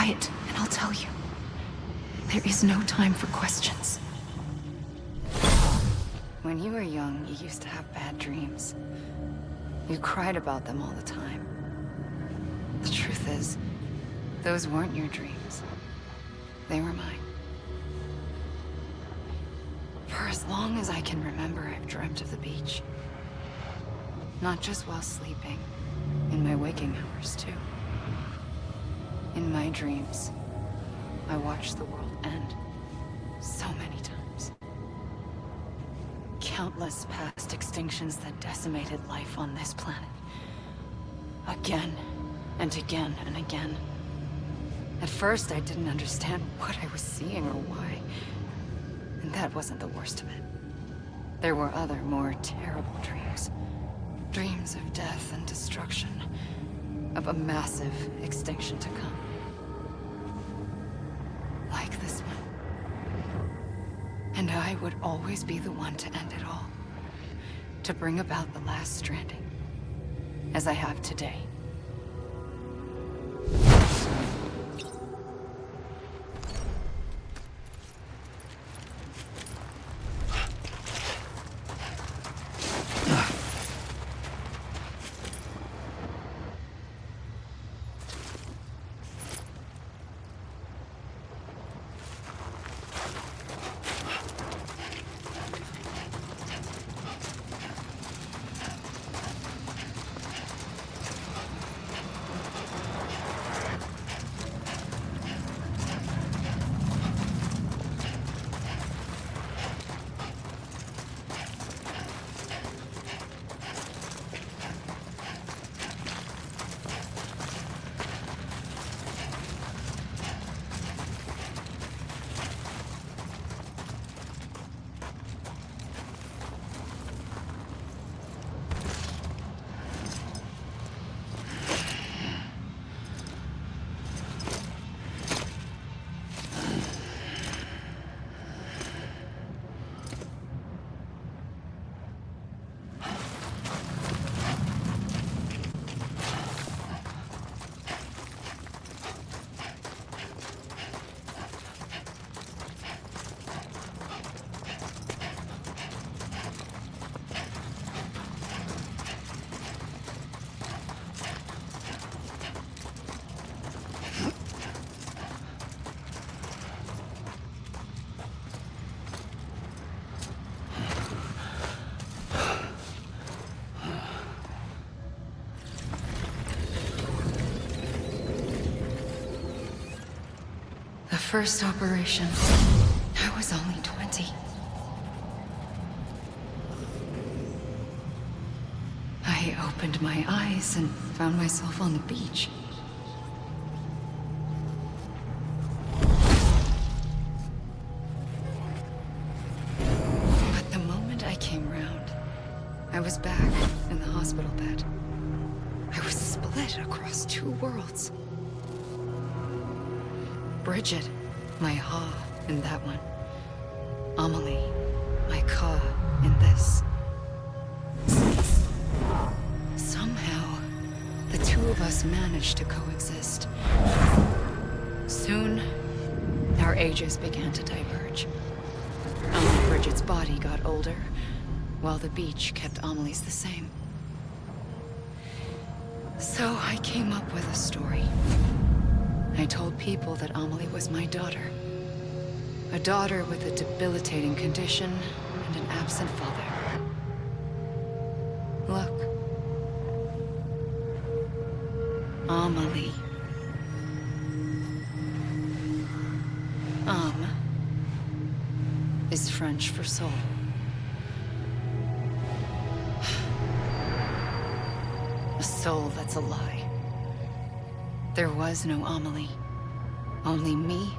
quiet, and I'll tell you. There is no time for questions. When you were young, you used to have bad dreams. You cried about them all the time. The truth is, those weren't your dreams. They were mine. For as long as I can remember, I've dreamt of the beach. Not just while sleeping, in my waking hours too. In my dreams, I watched the world end so many times. Countless past extinctions that decimated life on this planet. Again, and again, and again. At first, I didn't understand what I was seeing or why. And that wasn't the worst of it. There were other, more terrible dreams. Dreams of death and destruction. Of a massive extinction to come. Like this one. And I would always be the one to end it all. To bring about the last stranding. As I have today. First operation, I was only 20. I opened my eyes and found myself on the beach. But the moment I came round, I was back in the hospital bed. I was split across two worlds. Bridget, my Ha in that one. Amelie, my Ka in this. Somehow, the two of us managed to coexist. Soon, our ages began to diverge. Only Bridget's body got older, while the beach kept Amelie's the same. So I came up with a story. I told people that Amelie was my daughter. A daughter with a debilitating condition and an absent father. Look. Amelie. Âme is French for soul. A soul that's a lie. There was no Amelie. Only me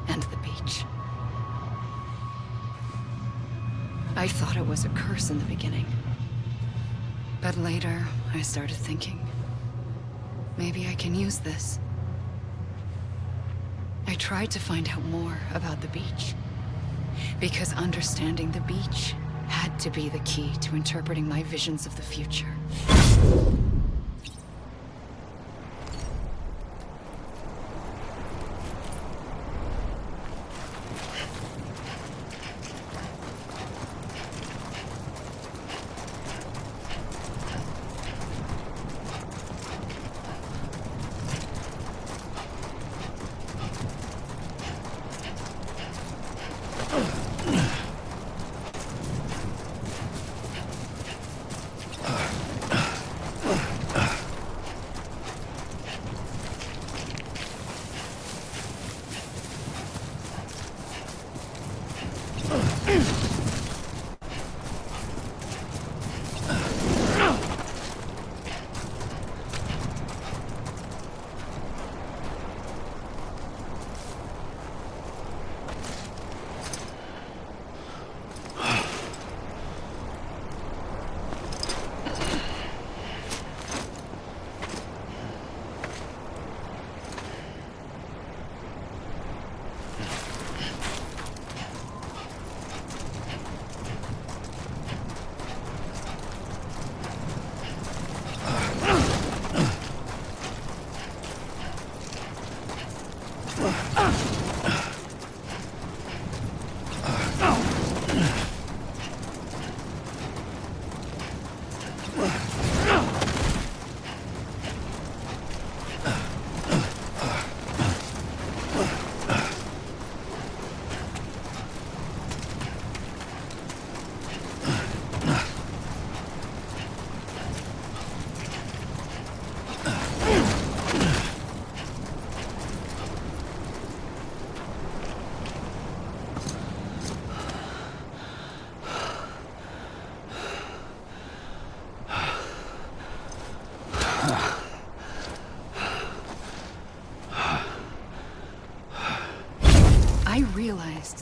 and the beach. I thought it was a curse in the beginning. But later, I started thinking, maybe I can use this. I tried to find out more about the beach. Because understanding the beach had to be the key to interpreting my visions of the future.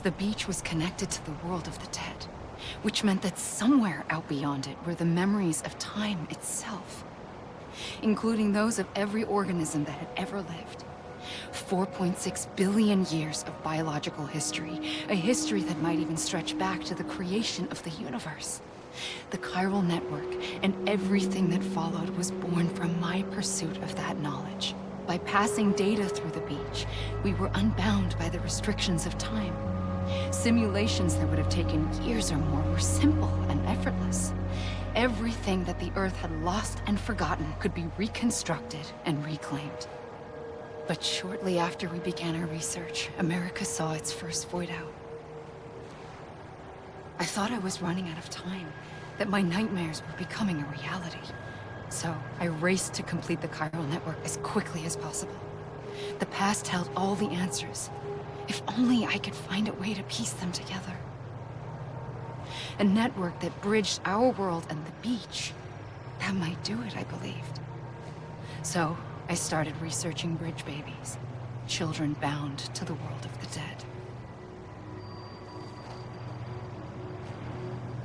The beach was connected to the world of the dead, which meant that somewhere out beyond it were the memories of time itself, including those of every organism that had ever lived. 4.6 billion years of biological history, a history that might even stretch back to the creation of the universe. The chiral network and everything that followed was born from my pursuit of that knowledge. By passing data through the beach, we were unbound by the restrictions of time. Simulations that would have taken years or more were simple and effortless. Everything that the Earth had lost and forgotten could be reconstructed and reclaimed. But shortly after we began our research, America saw its first void out. I thought I was running out of time, that my nightmares were becoming a reality. So I raced to complete the chiral network as quickly as possible. The past held all the answers. If only I could find a way to piece them together. A network that bridged our world and the beach. That might do it, I believed. So I started researching bridge babies, children bound to the world of the dead.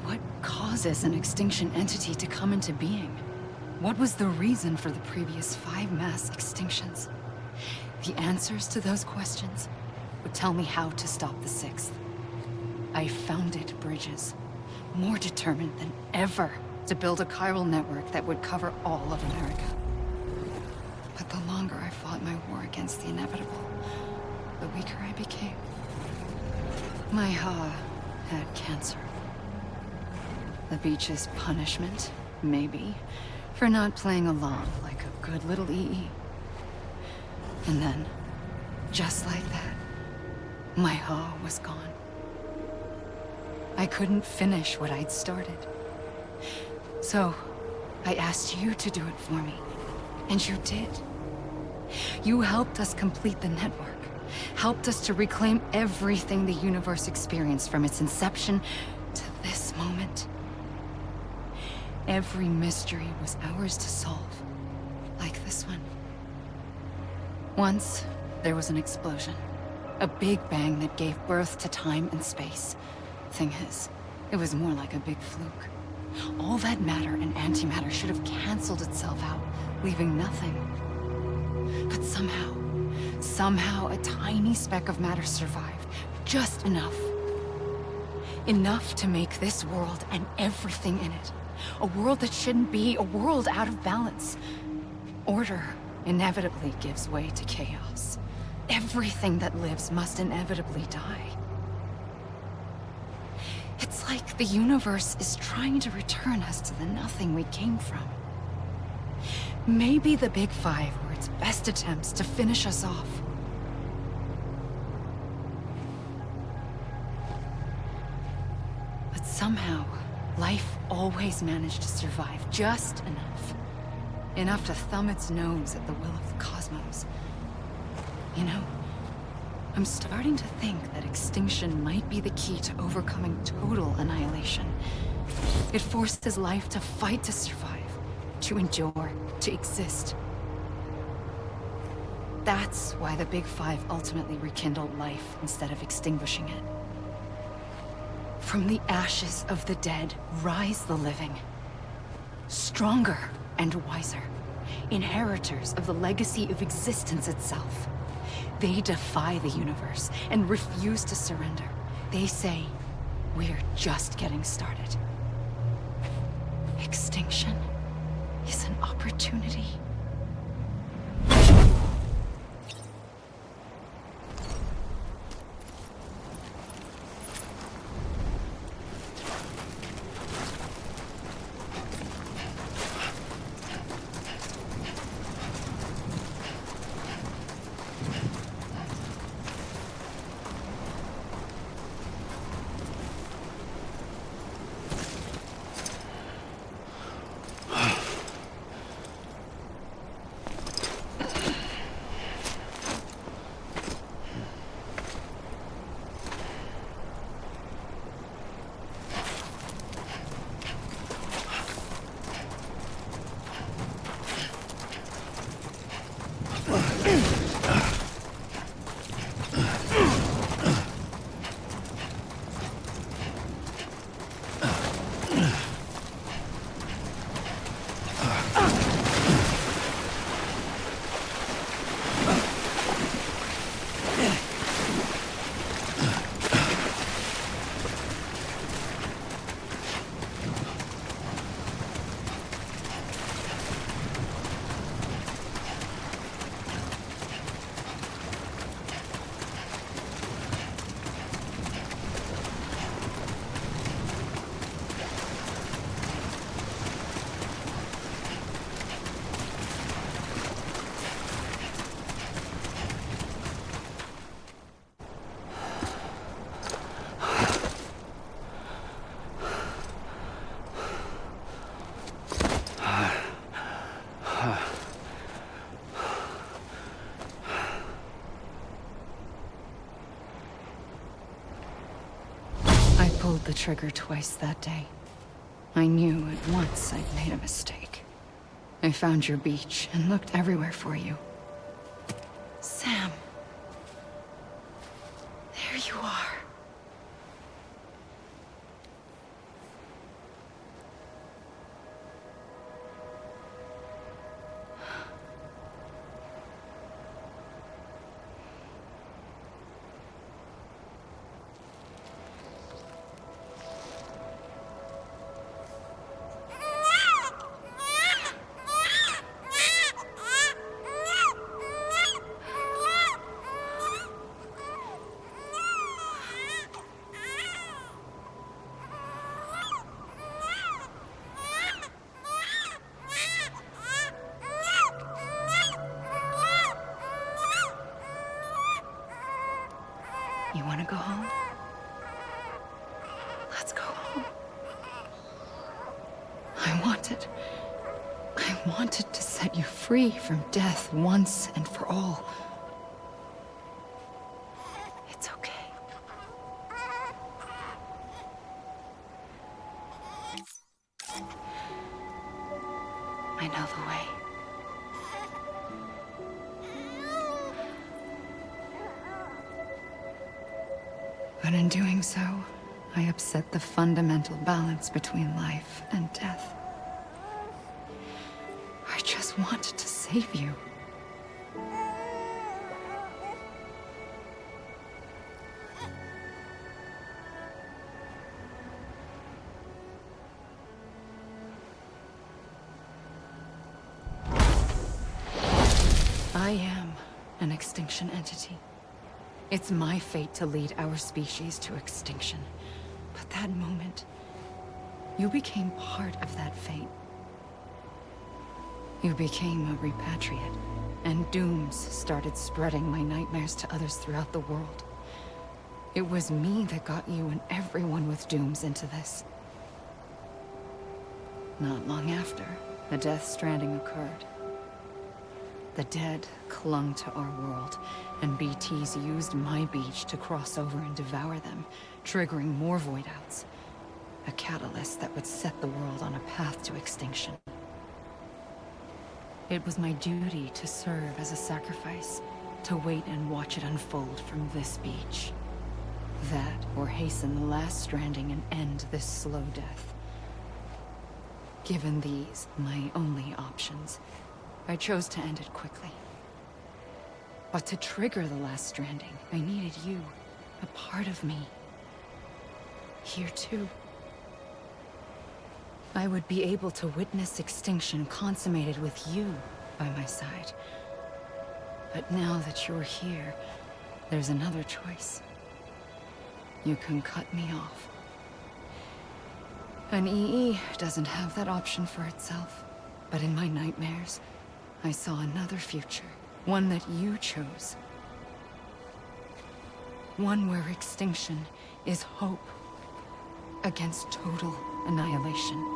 What causes an extinction entity to come into being? What was the reason for the previous 5 mass extinctions? The answers to those questions would tell me how to stop the 6th. I founded bridges, more determined than ever to build a chiral network that would cover all of America. But the longer I fought my war against the inevitable, the weaker I became. My Ha had cancer. The beach's punishment, maybe, for not playing along like a good little EE. And then, just like that, my Ha was gone. I couldn't finish what I'd started. So, I asked you to do it for me, and you did. You helped us complete the network, helped us to reclaim everything the universe experienced from its inception to this moment. Every mystery was ours to solve, like this one. Once, there was an explosion. A big bang that gave birth to time and space. Thing is, it was more like a big fluke. All that matter and antimatter should have canceled itself out, leaving nothing. But somehow a tiny speck of matter survived. Just enough. Enough to make this world and everything in it. A world that shouldn't be, a world out of balance. Order inevitably gives way to chaos. Everything that lives must inevitably die. It's like the universe is trying to return us to the nothing we came from. Maybe the Big Five were its best attempts to finish us off. But somehow, life always managed to survive just enough. Enough to thumb its nose at the will of the cosmos. You know, I'm starting to think that extinction might be the key to overcoming total annihilation. It forces life to fight to survive, to endure, to exist. That's why the Big Five ultimately rekindled life instead of extinguishing it. From the ashes of the dead rise the living. Stronger and wiser. Inheritors of the legacy of existence itself. They defy the universe and refuse to surrender. They say, we're just getting started. Extinction is an opportunity. trigger twice that day. I knew at once I'd made a mistake. I found your beach and looked everywhere for you. Sam. There you are. You want to go home? Let's go home. I wanted to set you free from death once and for all. It's okay. I know the way. But in doing so, I upset the fundamental balance between life and death. I just wanted to save you. I am an extinction entity. It's my fate to lead our species to extinction. But that moment, you became part of that fate. You became a repatriate, and dooms started spreading my nightmares to others throughout the world. It was me that got you and everyone with dooms into this. Not long after, the death stranding occurred. The dead clung to our world, and BTs used my beach to cross over and devour them, triggering more void-outs. A catalyst that would set the world on a path to extinction. It was my duty to serve as a sacrifice, to wait and watch it unfold from this beach. That, or hasten the last stranding and end this slow death. Given these, my only options, I chose to end it quickly. But to trigger the last stranding, I needed you, a part of me. Here too. I would be able to witness extinction consummated with you by my side. But now that you're here, there's another choice. You can cut me off. An EE doesn't have that option for itself. But in my nightmares, I saw another future. One that you chose. One where extinction is hope against total annihilation.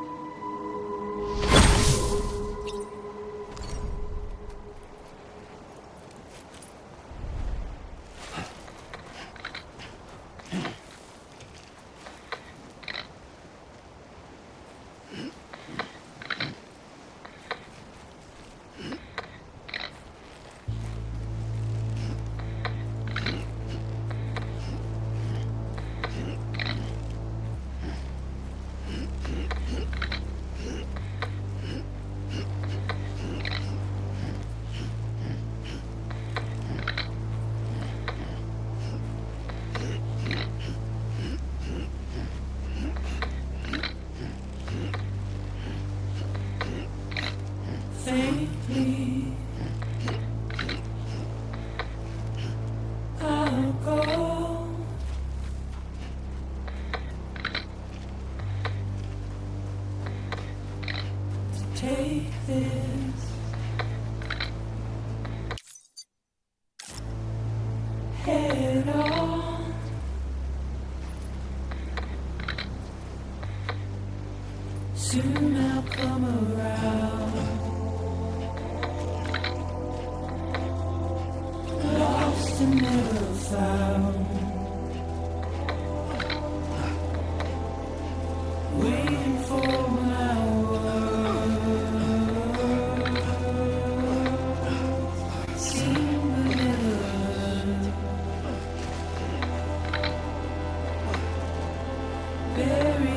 Soon I'll come around. Lost and never found. buried